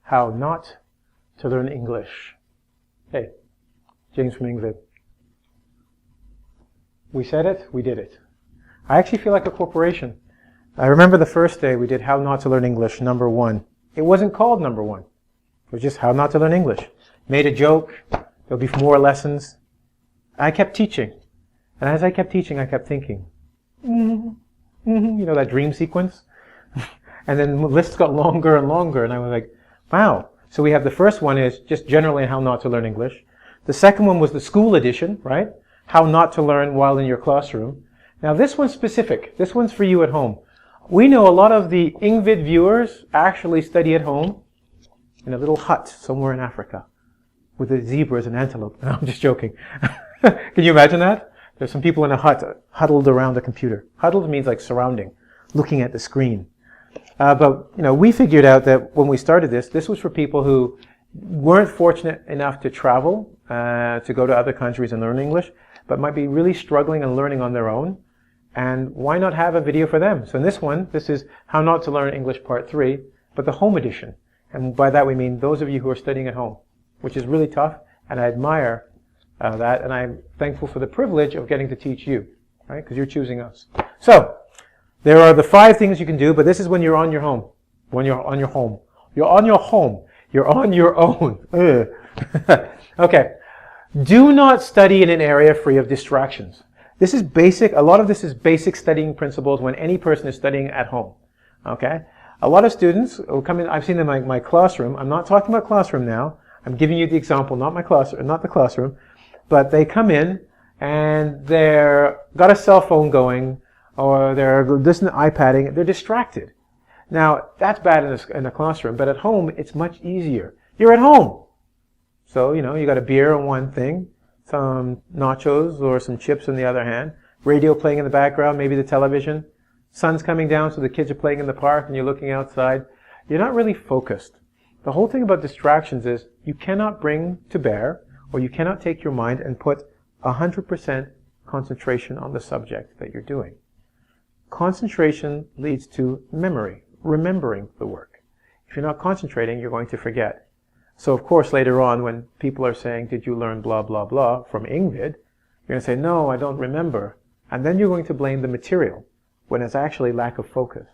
How Not to Learn English. Hey, James from engVid. We said it, we did it. I actually feel like a corporation. I remember the first day we did How Not to Learn English, number 1. It wasn't called number 1. It was just How Not to Learn English. Made a joke. There'll be more lessons. I kept teaching. And as I kept teaching, I kept thinking, you know, that dream sequence? And then the list got longer and longer, and I was like, wow. So we have the first one is just generally How Not to Learn English. The second one was the school edition, right? How Not to Learn While in Your Classroom. Now this one's specific. This one's for you at home. We know a lot of the engVid viewers actually study at home in a little hut somewhere in Africa with the zebras and antelope. No, I'm just joking. Can you imagine that? There's some people in a hut huddled around a computer. Huddled means like surrounding, looking at the screen. But you know, we figured out that when we started this was for people who weren't fortunate enough to travel, to go to other countries and learn English, but might be really struggling and learning on their own. And why not have a video for them? So in this one, this is How Not to Learn English Part 3, but the home edition. And by that we mean those of you who are studying at home, which is really tough, and I admire that, and I'm thankful for the privilege of getting to teach you, right? Because you're choosing us. So, there are the 5 things you can do, but this is when you're on your home. When you're on your home. You're on your home. You're on your own. Okay. Do not study in an area free of distractions. This is basic. A lot of this is basic studying principles when any person is studying at home. Okay? A lot of students will come in. I've seen them in my classroom. I'm not talking about classroom now. I'm giving you the example, not the classroom. But they come in and they're got a cell phone going, or they're listening to iPadding. They're distracted. Now that's bad in a classroom, but at home it's much easier. You're at home, so you know you got a beer on one thing, some nachos or some chips on the other hand, radio playing in the background, maybe the television. Sun's coming down, so the kids are playing in the park, and you're looking outside. You're not really focused. The whole thing about distractions is you cannot bring to bear, or you cannot take your mind and put 100% concentration on the subject that you're doing. Concentration leads to memory, remembering the work. If you're not concentrating, you're going to forget. So of course later on when people are saying, did you learn blah blah blah from engVid, you're going to say, no, I don't remember. And then you're going to blame the material when it's actually lack of focus.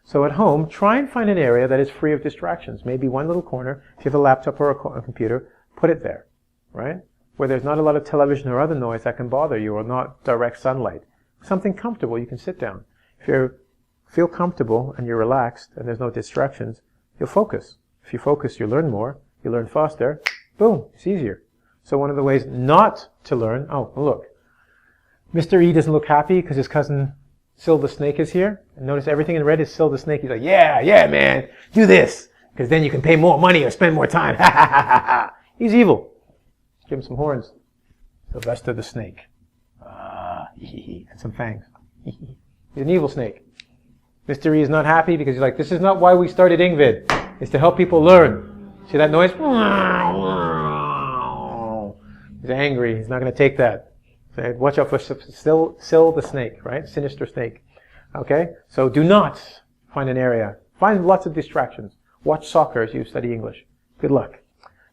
So at home, try and find an area that is free of distractions. Maybe one little corner. If you have a laptop or a computer, put it there, right? Where there's not a lot of television or other noise that can bother you, or not direct sunlight. Something comfortable, you can sit down. If you feel comfortable and you're relaxed and there's no distractions, you'll focus. If you focus, you learn more, you learn faster, boom, it's easier. So one of the ways not to learn, oh, look. Mr. E doesn't look happy because his cousin Syl the Snake is here. And notice everything in red is Syl the Snake. He's like, yeah, man, do this, because then you can pay more money or spend more time. Ha ha ha ha. He's evil. Give him some horns. Sylvester the Snake. And some fangs. He's an evil snake. Mr. E is not happy because he's like, this is not why we started engVid. It's to help people learn. See that noise? He's angry. He's not going to take that. So watch out for Syl the Snake, right? Sinister snake. Okay? So do not find an area. Find lots of distractions. Watch soccer as you study English. Good luck.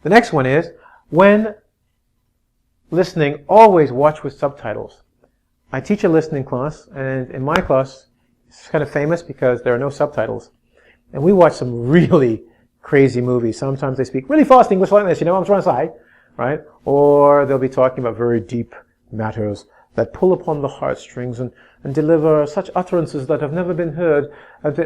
The next one is, when listening, always watch with subtitles. I teach a listening class, and in my class, it's kind of famous because there are no subtitles. And we watch some really crazy movies. Sometimes they speak really fast English like this, you know what I'm trying to say, right? Or they'll be talking about very deep matters that pull upon the heartstrings and deliver such utterances that have never been heard,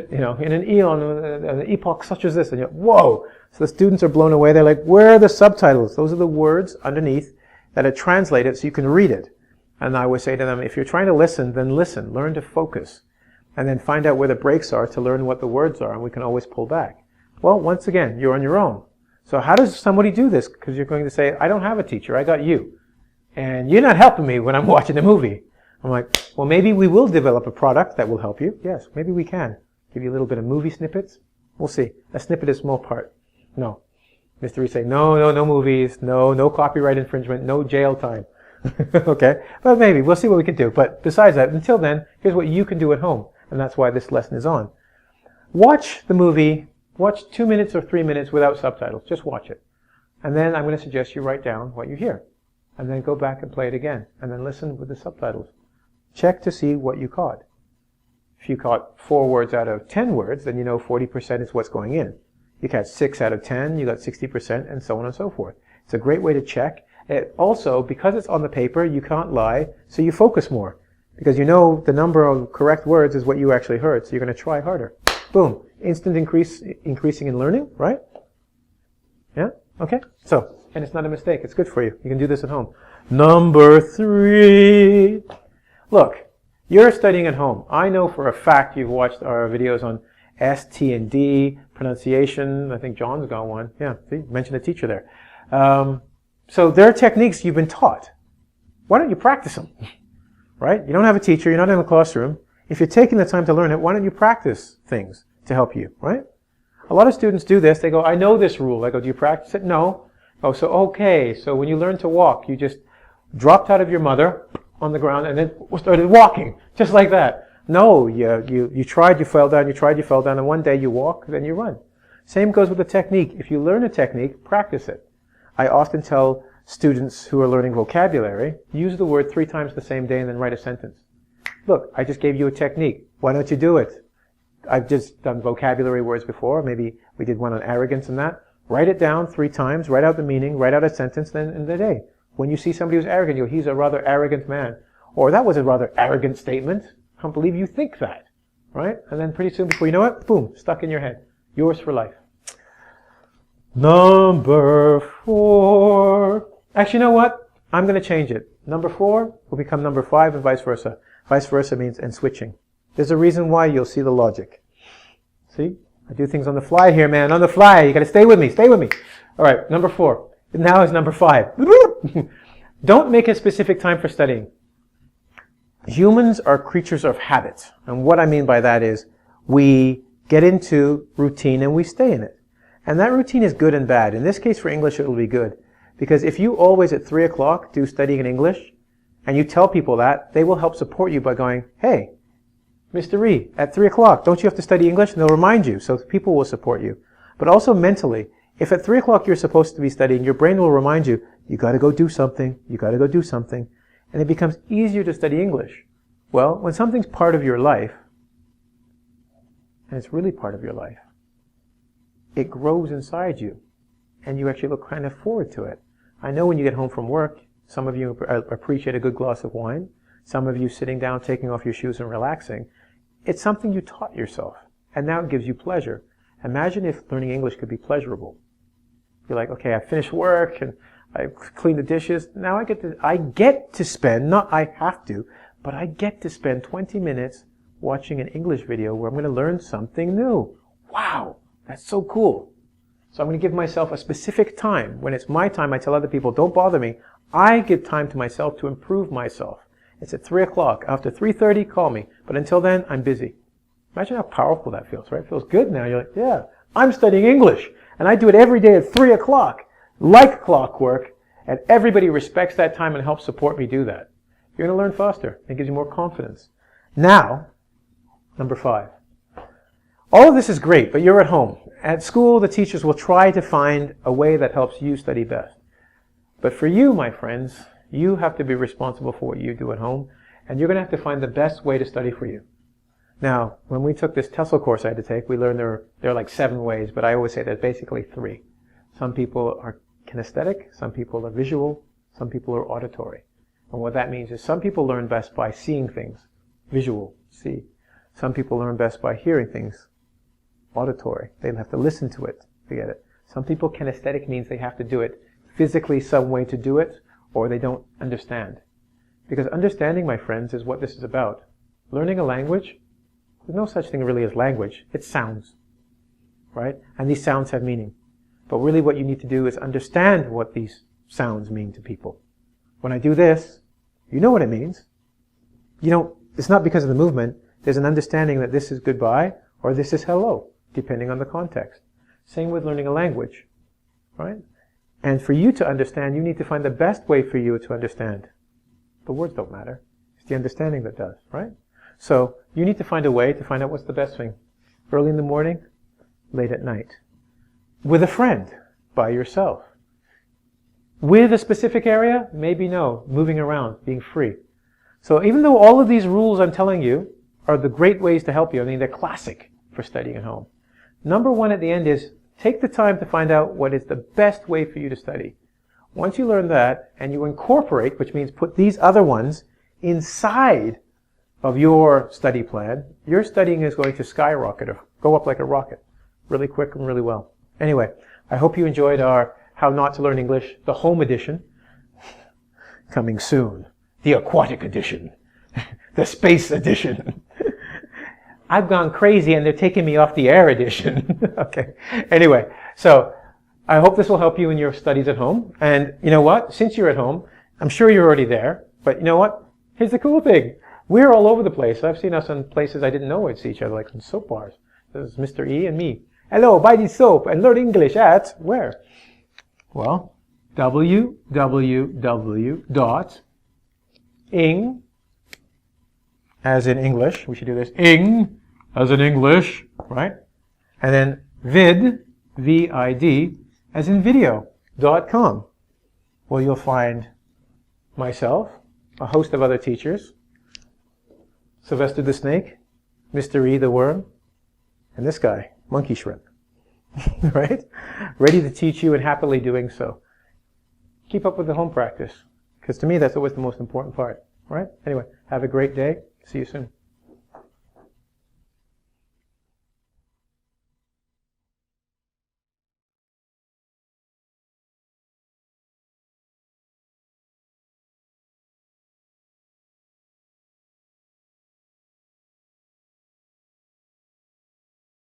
you know, in an eon, an epoch such as this. And you're, whoa! So the students are blown away. They're like, where are the subtitles? Those are the words underneath that are translated so you can read it. And I would say to them, if you're trying to listen, then listen. Learn to focus. And then find out where the breaks are to learn what the words are, and we can always pull back. Well, once again, you're on your own. So how does somebody do this? Because you're going to say, I don't have a teacher, I got you. And you're not helping me when I'm watching the movie. I'm like, well, maybe we will develop a product that will help you. Yes, maybe we can. Give you a little bit of movie snippets. We'll see. A snippet is a small part. No. Mr. E say, no movies, no copyright infringement, no jail time. Okay? But maybe. We'll see what we can do. But besides that, until then, here's what you can do at home. And that's why this lesson is on. Watch the movie Watch 2 minutes or 3 minutes without subtitles. Just watch it. And then I'm going to suggest you write down what you hear. And then go back and play it again. And then listen with the subtitles. Check to see what you caught. If you caught 4 words out of 10 words, then you know 40% is what's going in. You caught 6 out of 10, you got 60%, and so on and so forth. It's a great way to check. Also, because it's on the paper, you can't lie, so you focus more. Because you know the number of correct words is what you actually heard, so you're going to try harder. Boom. Instant increasing in learning, right? Yeah? Okay? So, and it's not a mistake. It's good for you. You can do this at home. Number 3. Look, you're studying at home. I know for a fact you've watched our videos on S, T, and D, pronunciation. I think John's got one. Yeah, see, mentioned a teacher there. So there are techniques you've been taught. Why don't you practice them? Right? You don't have a teacher. You're not in a classroom. If you're taking the time to learn it, why don't you practice things to help you, right? A lot of students do this. They go, I know this rule. I go, do you practice it? No. Oh, so okay. So when you learn to walk, you just dropped out of your mother on the ground and then started walking, just like that. No, you tried, you fell down, you tried, you fell down, and one day you walk, then you run. Same goes with the technique. If you learn a technique, practice it. I often tell students who are learning vocabulary, use the word 3 times the same day and then write a sentence. Look, I just gave you a technique. Why don't you do it? I've just done vocabulary words before. Maybe we did one on arrogance and that. Write it down 3 times, write out the meaning, write out a sentence, then in the day. When you see somebody who's arrogant, you go, he's a rather arrogant man. Or that was a rather arrogant statement. I can't believe you think that. Right? And then pretty soon, before you know it, boom, stuck in your head. Yours for life. Number 4. Actually, you know what? I'm going to change it. Number 4 will become number 5 and vice versa. Vice versa means and switching. There's a reason why. You'll see the logic. See? I do things on the fly here, man. On the fly. You got to stay with me. Stay with me. All right. Number 4. Now is number 5. Don't make a specific time for studying. Humans are creatures of habit. And what I mean by that is we get into routine and we stay in it. And that routine is good and bad. In this case, for English, it will be good. Because if you always at 3 o'clock do studying in English, and you tell people that, they will help support you by going, hey, Mr. Ree, at 3 o'clock, don't you have to study English? And they'll remind you, so people will support you. But also mentally, if at 3 o'clock you're supposed to be studying, your brain will remind you, you got to go do something, you got to go do something. And it becomes easier to study English. Well, when something's part of your life, and it's really part of your life, it grows inside you, and you actually look kind of forward to it. I know when you get home from work, some of you appreciate a good glass of wine. Some of you sitting down, taking off your shoes and relaxing. It's something you taught yourself, and now it gives you pleasure. Imagine if learning English could be pleasurable. You're like, okay, I finished work and I cleaned the dishes. Now I get to spend, not I have to, but I get to spend 20 minutes watching an English video where I'm going to learn something new. Wow, that's so cool. So I'm going to give myself a specific time. When it's my time, I tell other people, don't bother me. I give time to myself to improve myself. It's at 3 o'clock. After 3:30, call me. But until then, I'm busy. Imagine how powerful that feels, right? It feels good now. You're like, yeah, I'm studying English. And I do it every day at 3 o'clock, like clockwork. And everybody respects that time and helps support me do that. You're going to learn faster. It gives you more confidence. Now, number 5. All of this is great, but you're at home. At school, the teachers will try to find a way that helps you study best. But for you, my friends, you have to be responsible for what you do at home, and you're going to have to find the best way to study for you. Now, when we took this TESOL course I had to take, we learned there are like 7 ways, but I always say there's basically 3. Some people are kinesthetic, some people are visual, some people are auditory. And what that means is some people learn best by seeing things, visual, see. Some people learn best by hearing things, auditory. They have to listen to it to get it. Some people, kinesthetic means they have to do it physically, some way to do it, or they don't understand. Because understanding, my friends, is what this is about. Learning a language, there's no such thing really as language. It's sounds, right? And these sounds have meaning. But really what you need to do is understand what these sounds mean to people. When I do this, you know what it means. It's not because of the movement. There's an understanding that this is goodbye or this is hello, depending on the context. Same with learning a language, right? And for you to understand, you need to find the best way for you to understand. The words don't matter. It's the understanding that does, right? So you need to find a way to find out what's the best thing. Early in the morning, late at night. With a friend, by yourself. With a specific area, maybe no, moving around, being free. So even though all of these rules I'm telling you are the great ways to help you, I mean, they're classic for studying at home. Number one at the end is take the time to find out what is the best way for you to study. Once you learn that, and you incorporate, which means put these other ones inside of your study plan, your studying is going to skyrocket or go up like a rocket, really quick and really well. Anyway, I hope you enjoyed our How Not to Learn English, the home edition. Coming soon, the aquatic edition, the space edition. I've gone crazy and they're taking me off the air edition. Okay. Anyway, so I hope this will help you in your studies at home. And you know what? Since you're at home, I'm sure you're already there. But you know what? Here's the cool thing. We're all over the place. I've seen us in places I didn't know we'd see each other, like in soap bars. This is Mr. E and me. Hello, buy this soap and learn English at where? Well, www.ing, as in English. We should do this. Ing, as in English, right? And then vid, V-I-D, as in video.com. Well, you'll find myself, a host of other teachers, Sylvester the Snake, Mr. E the Worm, and this guy, Monkey Shrimp. Right? Ready to teach you and happily doing so. Keep up with the home practice, because to me that's always the most important part. Right? Anyway, have a great day. See you soon.